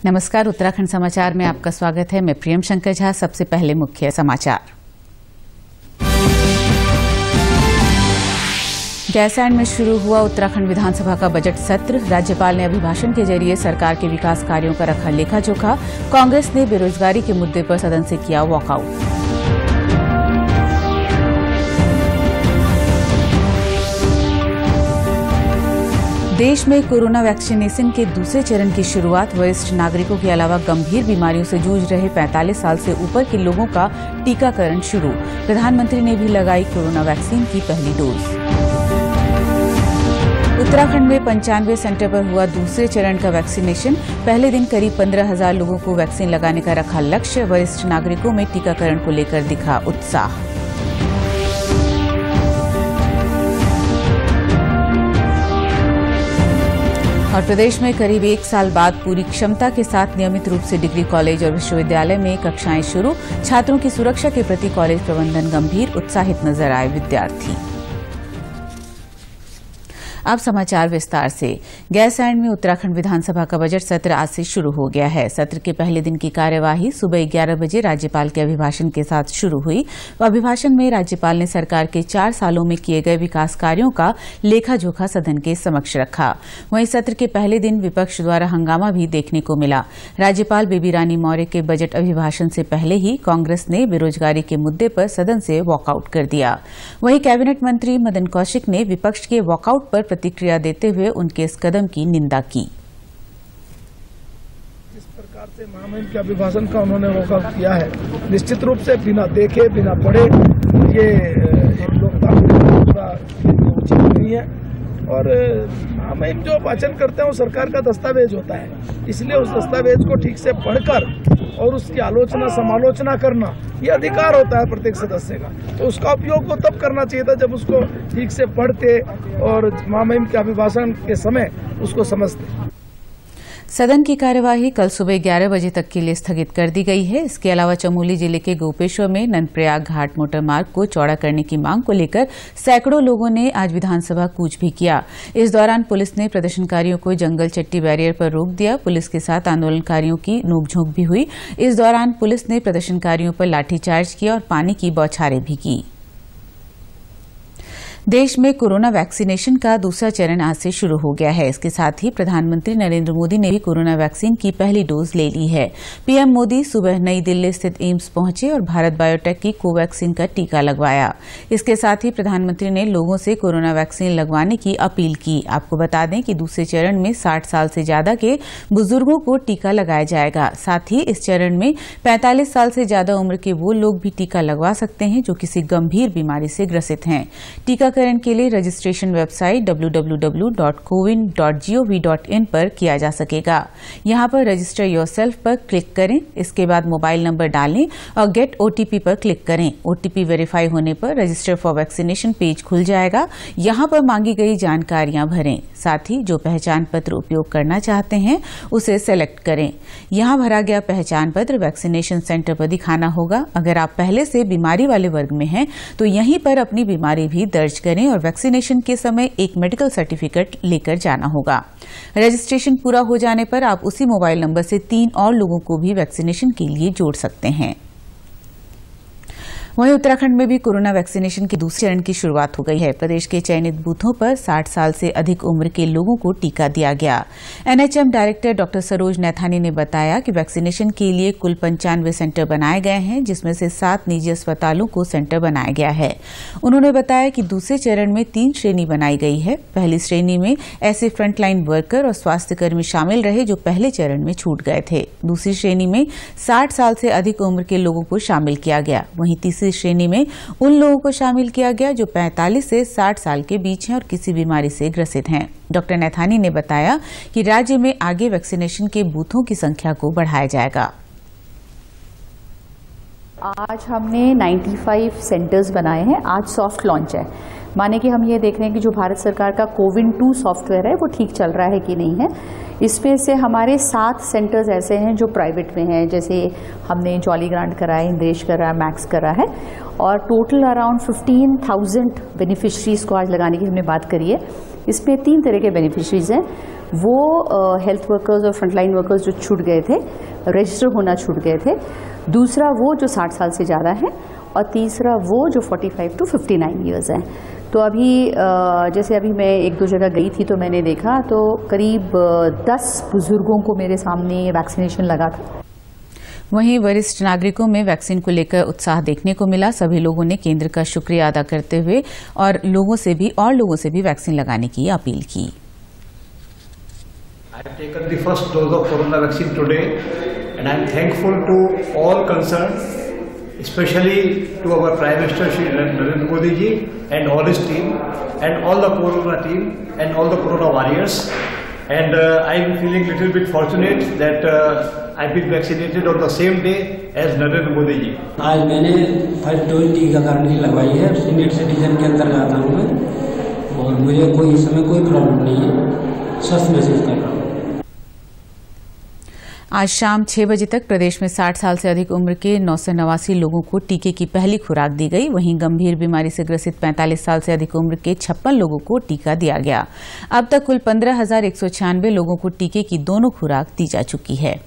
नमस्कार, उत्तराखंड समाचार में आपका स्वागत है। मैं प्रियम शंकर झा। सबसे पहले मुख्य समाचार। गैरसैंण में शुरू हुआ उत्तराखंड विधानसभा का बजट सत्र। राज्यपाल ने अभिभाषण के जरिए सरकार के विकास कार्यों का रखा लेखा जोखा। कांग्रेस ने बेरोजगारी के मुद्दे पर सदन से किया वॉकआउट। देश में कोरोना वैक्सीनेशन के दूसरे चरण की शुरुआत। वरिष्ठ नागरिकों के अलावा गंभीर बीमारियों से जूझ रहे 45 साल से ऊपर के लोगों का टीकाकरण शुरू। प्रधानमंत्री ने भी लगाई कोरोना वैक्सीन की पहली डोज। उत्तराखंड में 95 सेंटर पर हुआ दूसरे चरण का वैक्सीनेशन। पहले दिन करीब 15,000 लोगों को वैक्सीन लगाने का रखा लक्ष्य। वरिष्ठ नागरिकों में टीकाकरण को लेकर दिखा उत्साह। और प्रदेश में करीब 1 साल बाद पूरी क्षमता के साथ नियमित रूप से डिग्री कॉलेज और विश्वविद्यालय में कक्षाएं शुरू। छात्रों की सुरक्षा के प्रति कॉलेज प्रबंधन गंभीर। उत्साहित नजर आए विद्यार्थी। अब समाचार विस्तार से। गैरसैंण में उत्तराखंड विधानसभा का बजट सत्र आज से शुरू हो गया है। सत्र के पहले दिन की कार्यवाही सुबह 11 बजे राज्यपाल के अभिभाषण के साथ शुरू हुई। अभिभाषण में राज्यपाल ने सरकार के 4 सालों में किए गए विकास कार्यों का लेखा जोखा सदन के समक्ष रखा। वहीं सत्र के पहले दिन विपक्ष द्वारा हंगामा भी देखने को मिला। राज्यपाल बेबी रानी मौर्य के बजट अभिभाषण से पहले ही कांग्रेस ने बेरोजगारी के मुद्दे पर सदन से वॉकआउट कर दिया। वहीं कैबिनेट मंत्री मदन कौशिक ने विपक्ष के वॉकआउट पर प्रतिक्रिया देते हुए उनके इस कदम की निंदा की। जिस प्रकार से महामहिम के अभिभाषण का उन्होंने वॉकआउट किया है, निश्चित रूप से बिना देखे बिना पढ़े ये एक लोकतांत्रिक उचित नहीं है। और महामहिम जो वाचन करते हैं वो सरकार का दस्तावेज होता है, इसलिए उस दस्तावेज को ठीक से पढ़कर और उसकी आलोचना समालोचना करना ये अधिकार होता है प्रत्येक सदस्य का। तो उसका उपयोग वो तब करना चाहिए था जब उसको ठीक से पढ़ते और महामहिम के अभिभाषण के समय उसको समझते। सदन की कार्यवाही कल सुबह 11 बजे तक के लिए स्थगित कर दी गई है। इसके अलावा चमोली जिले के गोपेश्वर में नंदप्रयाग घाट मोटर मार्ग को चौड़ा करने की मांग को लेकर सैकड़ों लोगों ने आज विधानसभा कूच भी किया। इस दौरान पुलिस ने प्रदर्शनकारियों को जंगल चट्टी बैरियर पर रोक दिया। पुलिस के साथ आंदोलनकारियों की नोकझोंक भी हुई। इस दौरान पुलिस ने प्रदर्शनकारियों पर लाठीचार्ज किया और पानी की बौछारें भी की। देश में कोरोना वैक्सीनेशन का दूसरा चरण आज से शुरू हो गया है। इसके साथ ही प्रधानमंत्री नरेंद्र मोदी ने भी कोरोना वैक्सीन की पहली डोज ले ली है। पीएम मोदी सुबह नई दिल्ली स्थित एम्स पहुंचे और भारत बायोटेक की कोवैक्सीन का टीका लगवाया। इसके साथ ही प्रधानमंत्री ने लोगों से कोरोना वैक्सीन लगवाने की अपील की। आपको बता दें कि दूसरे चरण में 60 साल से ज्यादा के बुजुर्गों को टीका लगाया जाएगा। साथ ही इस चरण में 45 साल से ज्यादा उम्र के वो लोग भी टीका लगवा सकते हैं जो किसी गंभीर बीमारी से ग्रसित हैं। टीकाकरण के लिए रजिस्ट्रेशन वेबसाइट www.cowin.gov.in पर किया जा सकेगा। यहां पर रजिस्टर योरसेल्फ पर क्लिक करें। इसके बाद मोबाइल नंबर डालें और गेट ओटीपी पर क्लिक करें। ओटीपी वेरीफाई होने पर रजिस्टर फॉर वैक्सीनेशन पेज खुल जाएगा। यहां पर मांगी गई जानकारियां भरें। साथ ही जो पहचान पत्र उपयोग करना चाहते हैं उसे सेलेक्ट करें। यहां भरा गया पहचान पत्र वैक्सीनेशन सेंटर पर दिखाना होगा। अगर आप पहले से बीमारी वाले वर्ग में हैं तो यहीं पर अपनी बीमारी भी दर्ज करें और वैक्सीनेशन के समय एक मेडिकल सर्टिफिकेट लेकर जाना होगा। रजिस्ट्रेशन पूरा हो जाने पर आप उसी मोबाइल नंबर से 3 और लोगों को भी वैक्सीनेशन के लिए जोड़ सकते हैं। वहीं उत्तराखंड में भी कोरोना वैक्सीनेशन के दूसरे चरण की शुरुआत हो गई है। प्रदेश के चयनित बूथों पर 60 साल से अधिक उम्र के लोगों को टीका दिया गया। NHM director doctor Saroj Naithani ने बताया कि वैक्सीनेशन के लिए कुल 95 सेंटर बनाए गए हैं, जिसमें से 7 निजी अस्पतालों को सेंटर बनाया गया है। उन्होंने बताया कि दूसरे चरण में 3 श्रेणी बनाई गई है। पहली श्रेणी में ऐसे फ्रंटलाइन वर्कर और स्वास्थ्यकर्मी शामिल रहे जो पहले चरण में छूट गए थे। दूसरी श्रेणी में 60 साल से अधिक उम्र के लोगों को शामिल किया गया। वहीं तीसरी श्रेणी में उन लोगों को शामिल किया गया जो 45 से 60 साल के बीच हैं और किसी बीमारी से ग्रसित हैं। डॉक्टर नैथानी ने बताया कि राज्य में आगे वैक्सीनेशन के बूथों की संख्या को बढ़ाया जाएगा। आज हमने 95 सेंटर्स बनाए हैं। आज सॉफ्ट लॉन्च है, माने कि हम ये देख रहे हैं कि जो भारत सरकार का कोविन 2 सॉफ्टवेयर है वो ठीक चल रहा है कि नहीं है। इसमें से हमारे 7 सेंटर्स ऐसे हैं जो प्राइवेट में हैं, जैसे हमने जॉली ग्रांट करा है, इंद्रेश करा, मैक्स करा है, और टोटल अराउंड 15,000 बेनिफिशरीज को आज लगाने की हमने बात करी है। इसमें 3 तरह के बेनिफिशरीज हैं। वो हेल्थ वर्कर्स और फ्रंटलाइन वर्कर्स जो छूट गए थे, रजिस्टर होना छूट गए थे। दूसरा वो जो 60 साल से ज़्यादा है, और तीसरा वो जो 45 to 59 ईयर्स हैं। तो अभी जैसे अभी मैं 1-2 जगह गई थी तो मैंने देखा तो करीब 10 बुजुर्गों को मेरे सामने वैक्सीनेशन लगा था। वहीं वरिष्ठ नागरिकों में वैक्सीन को लेकर उत्साह देखने को मिला। सभी लोगों ने केंद्र का शुक्रिया अदा करते हुए और लोगों से भी वैक्सीन लगाने की अपील की। I have taken the first dose of corona vaccine today, and I am thankful to all concerned, especially to our Prime Minister Shri Narendra Modi ji and all his team, and all the corona team, and all the corona warriors. And I am feeling little bit fortunate that I've been vaccinated on the same day as Narendra Modi ji. आज मैंने first dose टीकाकरण की लगवाई है। Senior citizen के अंतर्गत हूँ मैं, और मुझे कोई इस समय कोई प्रॉब्लम नहीं है, स्वस्थ महसूस कर रहा हूँ। आज शाम 6 बजे तक प्रदेश में 60 साल से अधिक उम्र के 989 लोगों को टीके की पहली खुराक दी गई। वहीं गंभीर बीमारी से ग्रसित 45 साल से अधिक उम्र के 56 लोगों को टीका दिया गया। अब तक कुल 15,196 लोगों को टीके की दोनों खुराक दी जा चुकी है।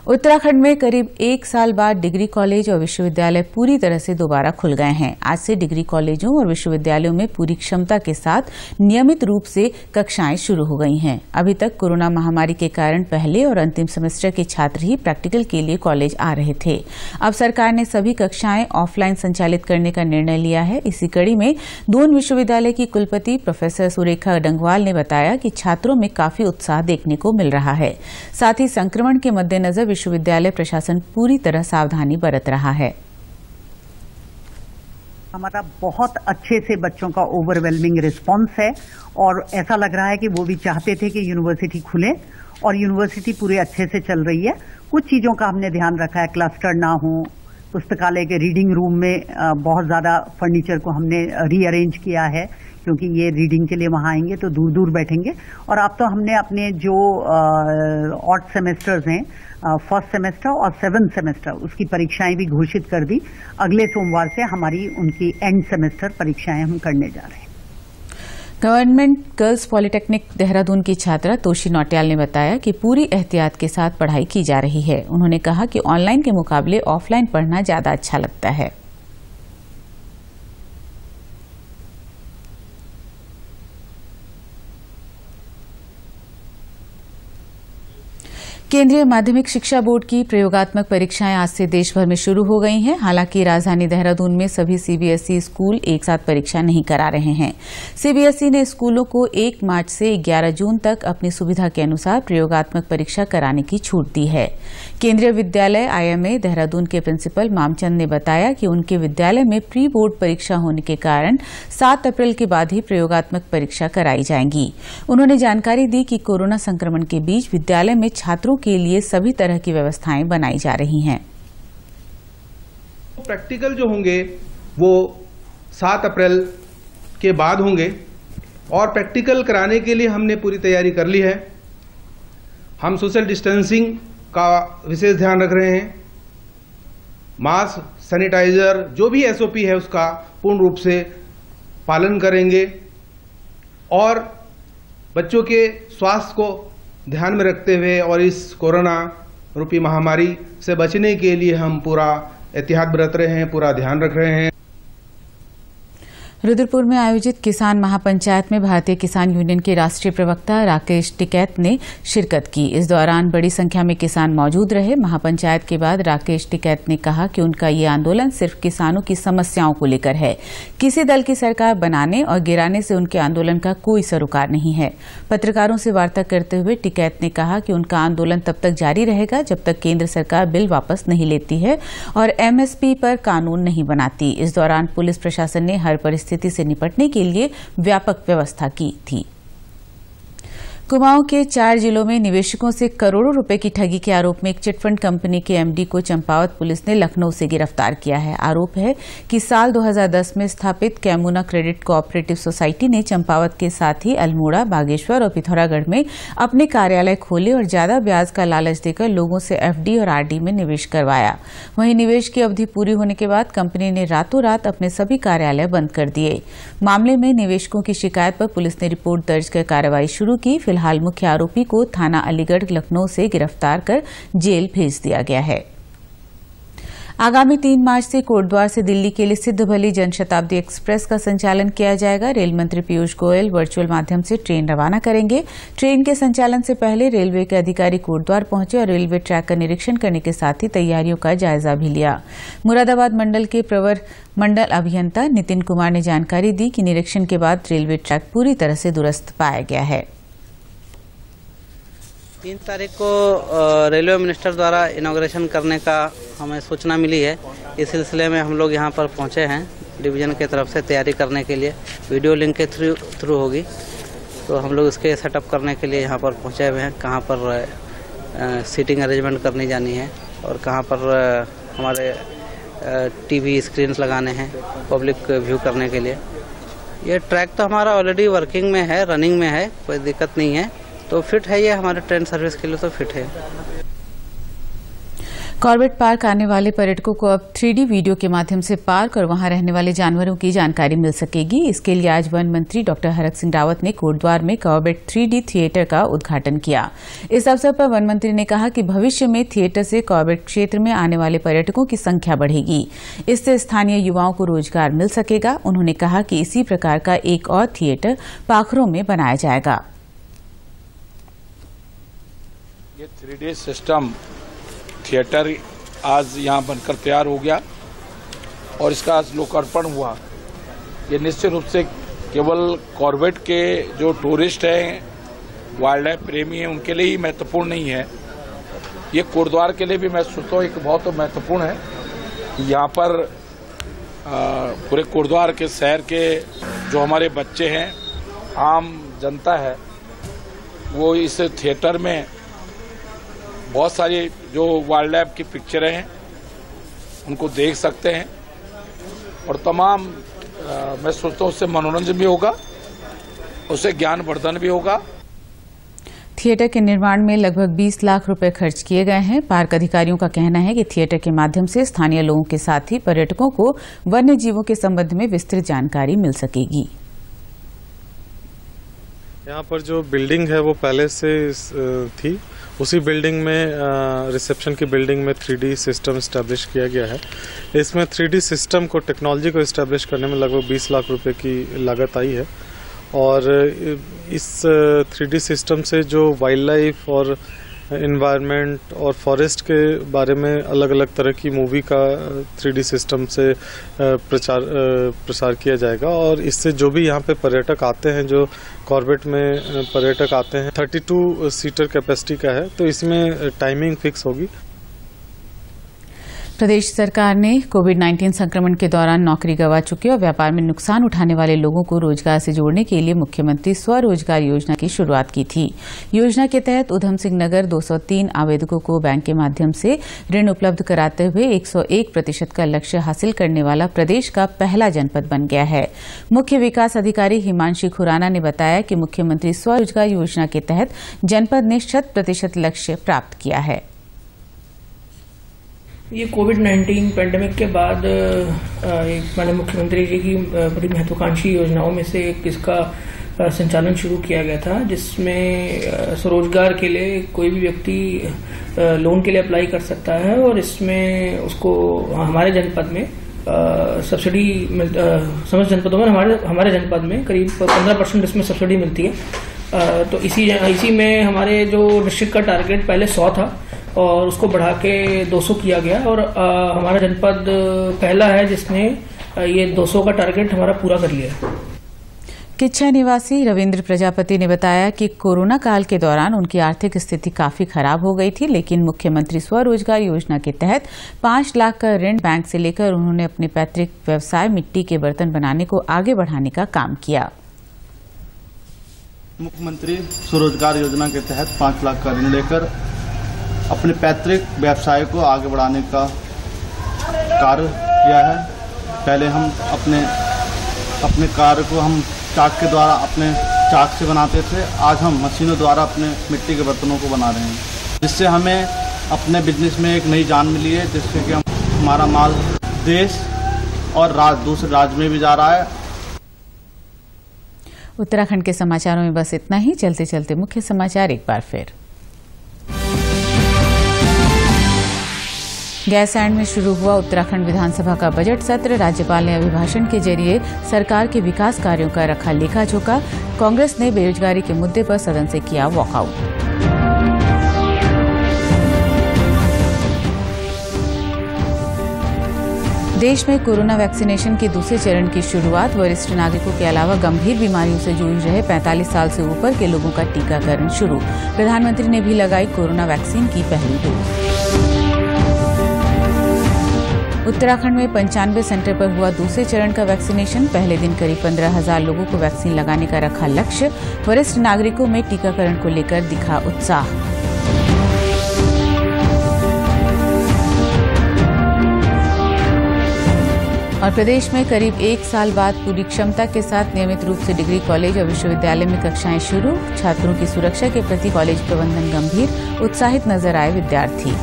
उत्तराखंड में करीब 1 साल बाद डिग्री कॉलेज और विश्वविद्यालय पूरी तरह से दोबारा खुल गए हैं। आज से डिग्री कॉलेजों और विश्वविद्यालयों में पूरी क्षमता के साथ नियमित रूप से कक्षाएं शुरू हो गई हैं। अभी तक कोरोना महामारी के कारण पहले और अंतिम सेमेस्टर के छात्र ही प्रैक्टिकल के लिए कॉलेज आ रहे थे। अब सरकार ने सभी कक्षाएं ऑफलाइन संचालित करने का निर्णय लिया है। इसी कड़ी में दून विश्वविद्यालय की कुलपति प्रोफेसर सुरेखा डंगवाल ने बताया कि छात्रों में काफी उत्साह देखने को मिल रहा है। साथ ही संक्रमण के मद्देनजर विश्वविद्यालय प्रशासन पूरी तरह सावधानी बरत रहा है। हमारा बहुत अच्छे से बच्चों का ओवरवेलमिंग रिस्पांस है, और ऐसा लग रहा है कि वो भी चाहते थे कि यूनिवर्सिटी खुले, और यूनिवर्सिटी पूरे अच्छे से चल रही है। कुछ चीजों का हमने ध्यान रखा है, क्लस्टर ना हो, पुस्तकालय के रीडिंग रूम में बहुत ज्यादा फर्नीचर को हमने रीअरेंज किया है, क्योंकि ये रीडिंग के लिए वहां आएंगे तो दूर दूर बैठेंगे। और अब तो हमने अपने जो ऑड सेमेस्टर्स हैं, फर्स्ट सेमेस्टर और 7th सेमेस्टर, उसकी परीक्षाएं भी घोषित कर दी। अगले सोमवार से हमारी उनकी एंड सेमेस्टर परीक्षाएं हम करने जा रहे हैं। गवर्नमेंट गर्ल्स पॉलिटेक्निक देहरादून की छात्रा तोशी नौटियाल ने बताया कि पूरी एहतियात के साथ पढ़ाई की जा रही है। उन्होंने कहा कि ऑनलाइन के मुकाबले ऑफलाइन पढ़ना ज्यादा अच्छा लगता है। केंद्रीय माध्यमिक शिक्षा बोर्ड की प्रयोगात्मक परीक्षाएं आज से देश भर में शुरू हो गई हैं। हालांकि राजधानी देहरादून में सभी सीबीएसई स्कूल एक साथ परीक्षा नहीं करा रहे हैं। सीबीएसई ने स्कूलों को 1 मार्च से 11 जून तक अपनी सुविधा के अनुसार प्रयोगात्मक परीक्षा कराने की छूट दी है। केंद्रीय विद्यालय आईएमए देहरादून के प्रिंसिपल मामचंद ने बताया कि उनके विद्यालय में प्री बोर्ड परीक्षा होने के कारण 7 अप्रैल के बाद ही प्रयोगात्मक परीक्षा कराई जाएंगी। उन्होंने जानकारी दी कि कोरोना संक्रमण के बीच विद्यालय में छात्रों के लिए सभी तरह की व्यवस्थाएं बनाई जा रही हैं। प्रैक्टिकल जो होंगे वो 7 अप्रैल के बाद होंगे, और प्रैक्टिकल कराने के लिए हमने पूरी तैयारी कर ली है। हम सोशल डिस्टेंसिंग का विशेष ध्यान रख रहे हैं। मास्क, सैनिटाइजर, जो भी एसओपी है उसका पूर्ण रूप से पालन करेंगे, और बच्चों के स्वास्थ्य को ध्यान में रखते हुए और इस कोरोना रूपी महामारी से बचने के लिए हम पूरा एहतियात बरत रहे हैं, पूरा ध्यान रख रहे हैं। रुद्रपुर में आयोजित किसान महापंचायत में भारतीय किसान यूनियन के राष्ट्रीय प्रवक्ता राकेश टिकैत ने शिरकत की। इस दौरान बड़ी संख्या में किसान मौजूद रहे। महापंचायत के बाद राकेश टिकैत ने कहा कि उनका ये आंदोलन सिर्फ किसानों की समस्याओं को लेकर है। किसी दल की सरकार बनाने और गिराने से उनके आंदोलन का कोई सरोकार नहीं है। पत्रकारों से वार्ता करते हुए टिकैत ने कहा कि उनका आंदोलन तब तक जारी रहेगा जब तक केंद्र सरकार बिल वापस नहीं लेती है और एमएसपी पर कानून नहीं बनाती। इस दौरान पुलिस प्रशासन ने हर परिस्थिति से निपटने के लिए व्यापक व्यवस्था की थी। कुमाऊं के 4 जिलों में निवेशकों से करोड़ों रुपए की ठगी के आरोप में एक चिटफंड कंपनी के एमडी को चंपावत पुलिस ने लखनऊ से गिरफ्तार किया है। आरोप है कि साल 2010 में स्थापित कैमुना क्रेडिट कोऑपरेटिव सोसाइटी ने चंपावत के साथ ही अल्मोड़ा, बागेश्वर और पिथौरागढ़ में अपने कार्यालय खोले और ज्यादा ब्याज का लालच देकर लोगों से एफडी और आरडी में निवेश करवाया। वहीं निवेश की अवधि पूरी होने के बाद कंपनी ने रातों रात अपने सभी कार्यालय बंद कर दिए। मामले में निवेशकों की शिकायत पर पुलिस ने रिपोर्ट दर्ज कर कार्रवाई शुरू की। फिलहाल मुख्य आरोपी को थाना अलीगढ़ लखनऊ से गिरफ्तार कर जेल भेज दिया गया है। आगामी 3 मार्च से कोटद्वार से दिल्ली के लिए सिद्धभली जनशताब्दी एक्सप्रेस का संचालन किया जाएगा। रेल मंत्री पीयूष गोयल वर्चुअल माध्यम से ट्रेन रवाना करेंगे। ट्रेन के संचालन से पहले रेलवे के अधिकारी कोटद्वार पहुंचे और रेलवे ट्रैक का निरीक्षण करने के साथ ही तैयारियों का जायजा भी लिया। मुरादाबाद मंडल के प्रवर मंडल अभियंता नितिन कुमार ने जानकारी दी कि निरीक्षण के बाद रेलवे ट्रैक पूरी तरह से दुरुस्त पाया गया है। 3 तारीख को रेलवे मिनिस्टर द्वारा इनॉग्रेशन करने का हमें सूचना मिली है। इस सिलसिले में हम लोग यहाँ पर पहुँचे हैं डिवीज़न की तरफ से तैयारी करने के लिए। वीडियो लिंक के थ्रू होगी, तो हम लोग इसके सेटअप करने के लिए यहाँ पर पहुँचे हुए हैं। कहाँ पर सीटिंग अरेंजमेंट करनी जानी है और कहाँ पर हमारे टीवी स्क्रीन्स लगाने हैं पब्लिक व्यू करने के लिए। ये ट्रैक तो हमारा ऑलरेडी वर्किंग में है, रनिंग में है, कोई दिक्कत नहीं है, तो फिट है। ये हमारे ट्रेन सर्विस के लिए तो फिट है। कॉर्बेट पार्क आने वाले पर्यटकों को अब 3D वीडियो के माध्यम से पार्क और वहां रहने वाले जानवरों की जानकारी मिल सकेगी। इसके लिए आज वन मंत्री डॉक्टर हरक सिंह रावत ने कोटद्वार में कॉर्बेट 3D थिएटर का उद्घाटन किया। इस अवसर पर वन मंत्री ने कहा कि भविष्य में थिएटर से कॉर्बेट क्षेत्र में आने वाले पर्यटकों की संख्या बढ़ेगी। इससे स्थानीय युवाओं को रोजगार मिल सकेगा। उन्होंने कहा कि इसी प्रकार का एक और थिएटर पाखरों में बनाया जाएगा। ये 3D सिस्टम थिएटर आज यहाँ बनकर तैयार हो गया और इसका आज लोकार्पण हुआ। ये निश्चित रूप से केवल कॉर्बेट के जो टूरिस्ट हैं, वाइल्ड लाइफ प्रेमी हैं, उनके लिए ही महत्वपूर्ण नहीं है, ये कोटद्वार के लिए भी मैं सोचता हूँ एक बहुत महत्वपूर्ण है। यहाँ पर पूरे कोटद्वार के शहर के जो हमारे बच्चे हैं, आम जनता है, वो इस थिएटर में बहुत सारी जो वाइल्ड लाइफ की पिक्चरें हैं उनको देख सकते हैं और तमाम मैं सोचता हूँ उससे मनोरंजन भी होगा, उससे ज्ञानवर्धन भी होगा। थिएटर के निर्माण में लगभग 20 लाख रुपए खर्च किए गए हैं। पार्क अधिकारियों का कहना है कि थिएटर के माध्यम से स्थानीय लोगों के साथ ही पर्यटकों को वन्य जीवों के संबंध में विस्तृत जानकारी मिल सकेगी। यहाँ पर जो बिल्डिंग है वो पहले से थी, उसी बिल्डिंग में रिसेप्शन की बिल्डिंग में 3D सिस्टम इस्टेब्लिश किया गया है। इसमें 3D सिस्टम को, टेक्नोलॉजी को इस्टेब्लिश करने में लगभग 20 लाख रुपए की लागत आई है और इस 3D सिस्टम से जो वाइल्ड लाइफ और एनवायरनमेंट और फॉरेस्ट के बारे में अलग अलग तरह की मूवी का 3D सिस्टम से प्रसार किया जाएगा और इससे जो भी यहाँ पे पर्यटक आते हैं, जो कॉर्बेट में पर्यटक आते हैं, 32 सीटर कैपेसिटी का है, तो इसमें टाइमिंग फिक्स होगी। प्रदेश सरकार ने कोविड-19 संक्रमण के दौरान नौकरी गंवा चुके और व्यापार में नुकसान उठाने वाले लोगों को रोजगार से जोड़ने के लिए मुख्यमंत्री स्वरोजगार योजना की शुरुआत की थी। योजना के तहत उधम सिंह नगर 203 आवेदकों को बैंक के माध्यम से ऋण उपलब्ध कराते हुए 101% का लक्ष्य हासिल करने वाला प्रदेश का पहला जनपद बन गया है। मुख्य विकास अधिकारी हिमांशी खुराना ने बताया कि मुख्यमंत्री स्वरोजगार योजना के तहत जनपद ने 100% लक्ष्य प्राप्त किया है। ये कोविड-19 पैंडेमिक के बाद एक माननीय मुख्यमंत्री जी की बड़ी महत्वाकांक्षी योजनाओं में से एक इसका संचालन शुरू किया गया था, जिसमें स्वरोजगार के लिए कोई भी व्यक्ति लोन के लिए अप्लाई कर सकता है और इसमें उसको हमारे जनपद में सब्सिडी समस्त जनपदों में हमारे जनपद में करीब 15% इसमें सब्सिडी मिलती है। तो इसी में हमारे जो डिस्ट्रिक्ट का टारगेट पहले 100 था और उसको बढ़ा के 200 किया गया और हमारा जनपद पहला है जिसने ये 200 का टारगेट हमारा पूरा कर लिया। किच्छा निवासी रविंद्र प्रजापति ने बताया कि कोरोना काल के दौरान उनकी आर्थिक स्थिति काफी खराब हो गई थी, लेकिन मुख्यमंत्री स्वरोजगार योजना के तहत 5 लाख का ऋण बैंक से लेकर उन्होंने अपने पैतृक व्यवसाय मिट्टी के बर्तन बनाने को आगे बढ़ाने का काम किया। मुख्यमंत्री स्वरोजगार योजना के तहत 5 लाख का ऋण लेकर अपने पैतृक व्यवसाय को आगे बढ़ाने का कार्य किया है। पहले हम अपने कार्य को हम चाक के द्वारा अपने चाक से बनाते थे, आज हम मशीनों द्वारा अपने मिट्टी के बर्तनों को बना रहे हैं, जिससे हमें अपने बिजनेस में एक नई जान मिली है, जिससे कि हमारा माल देश और दूसरे राज्य में भी जा रहा है। उत्तराखंड के समाचारों में बस इतना ही। चलते चलते मुख्य समाचार एक बार फिर। गैरसैंण में शुरू हुआ उत्तराखंड विधानसभा का बजट सत्र। राज्यपाल ने अभिभाषण के जरिए सरकार के विकास कार्यों का रखा लेखा जोखा। कांग्रेस ने बेरोजगारी के मुद्दे पर सदन से किया वॉकआउट। देश में कोरोना वैक्सीनेशन के दूसरे चरण की शुरुआत। वरिष्ठ नागरिकों के अलावा गंभीर बीमारियों से जूझ रहे 45 साल से ऊपर के लोगों का टीकाकरण शुरू। प्रधानमंत्री ने भी लगाई कोरोना वैक्सीन की पहली डोज। उत्तराखंड में 95 सेंटर पर हुआ दूसरे चरण का वैक्सीनेशन। पहले दिन करीब 15,000 लोगों को वैक्सीन लगाने का रखा लक्ष्य। वरिष्ठ नागरिकों में टीकाकरण को लेकर दिखा उत्साह। और प्रदेश में करीब 1 साल बाद पूरी क्षमता के साथ नियमित रूप से डिग्री कॉलेज और विश्वविद्यालय में कक्षाएं शुरू। छात्रों की सुरक्षा के प्रति कॉलेज प्रबंधन गंभीर, उत्साहित नजर आए विद्यार्थी।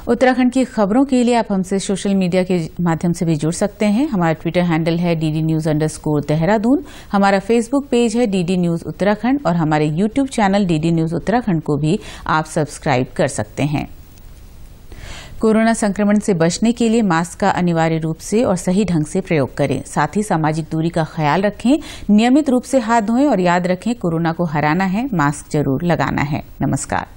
उत्तराखंड की खबरों के लिए आप हमसे सोशल मीडिया के माध्यम से भी जुड़ सकते हैं। हमारा ट्विटर हैंडल है DD_News_देहरादून। हमारा फेसबुक पेज है DD News उत्तराखंड और हमारे YouTube channel DD News Uttarakhand को भी आप सब्सक्राइब कर सकते हैं। कोरोना संक्रमण से बचने के लिए मास्क का अनिवार्य रूप से और सही ढंग से प्रयोग करें। साथ ही सामाजिक दूरी का ख्याल रखें, नियमित रूप से हाथ धोएं और याद रखें कोरोना को हराना है, मास्क जरूर लगाना है। नमस्कार।